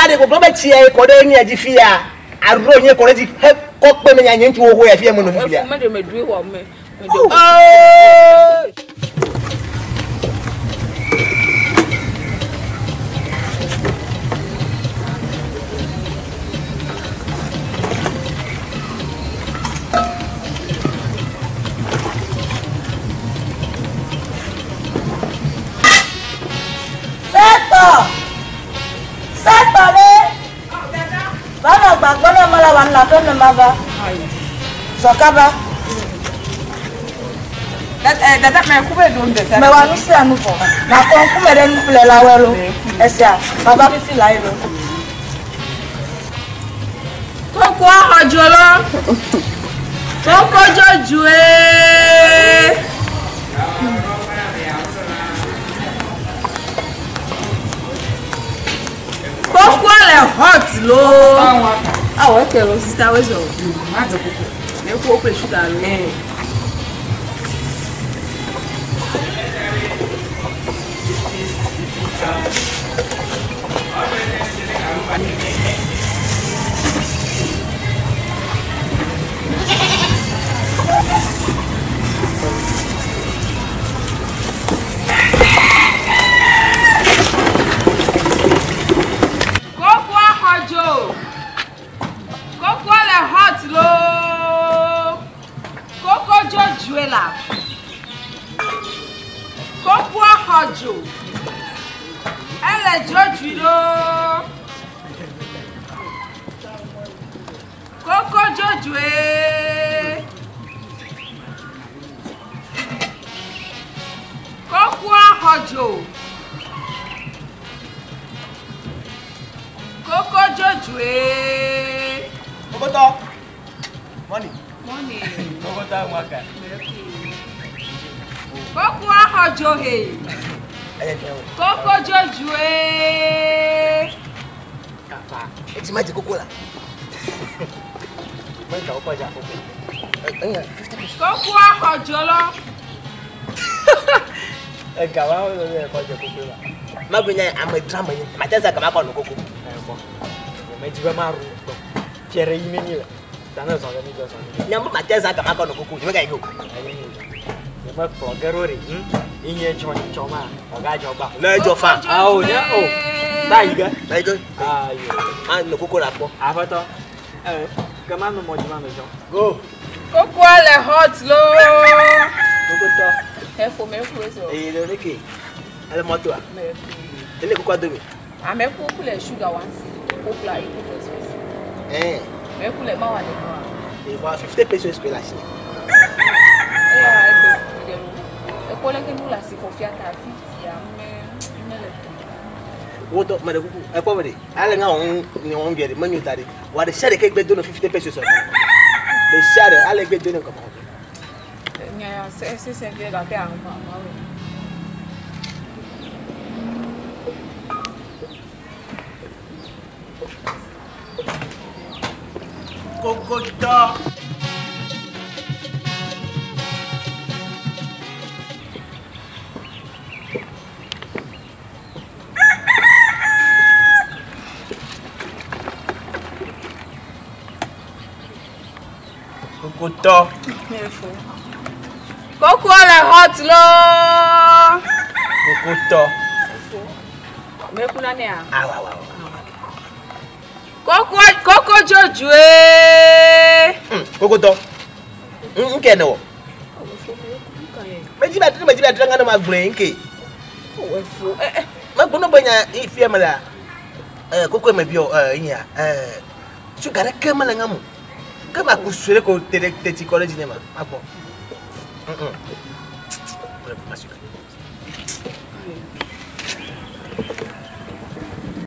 de go be chi e ko de nya ji fia aro nye ko ji ko pe me nya nye nti wo ho ya fia mo no fia me de me due wo me Bagona mala wana tona mava. Sokaba. Dada me kube do ndesa. Me wanu si anu fo. Na kon ku me den kule la welo. Esia, baba bi si la iro. Koko ajolo. Koko jojue. Koko le hot lo. Ah ouais, que le sister was on. Mas o coco. Eu vou precisar lo. Coco Hojo. Elle est Jojo. Coco Jojo. Coco Hojo. Coco Jojo. Coco money. Money. Coco waka. Coco Hojo he. Coco Jojo. Kapa. Eti maji coco la. Moi ka opa ja coco. Coco Hojo lo. Gawa o le ko je coco la. Ma bunya amadrama ni. Matesa kama ko no coco. Meji ba maru. Fiere yini ni la. Tana so ga ni do so. Nyambo matesa kama ko no coco. Ni ga igo. Ma progerori. Inye choma. Oga joba. Le jofa. Ah o nya o. Daiga. Daiga. Ah yo. Ah no coco la po. Afato. Comment no mojima mejo. Go. Coco le hot lo. Coco to. E fo me fo so. Le niki. Ale moto a. Me. Ele coco adomi. Ah me coco le sugar once. Coco la iko pesos. Me coco le ma wa le ma. E va 50 pesos pe la si. Pour que nous la si confiante à 50 mais woto made kuku e ko bade ale nga on ni on biere manu tare wa de share ke gbe do 50 pesos de share ale gbe do ko mo nya c'est bien la faire ma Cocoto. Cocoto. Coco la hot lo. Cocoto. Me kuna ne a. Ah wa. Coco Jojo. Cocoto. Nke no. Meji ba ngana ma gbre nke. Ma kuno banya ifia mala. Coco me bio nya. Sugar ke mala ngamu. Kama kusure ko teti college ne ma. Apo.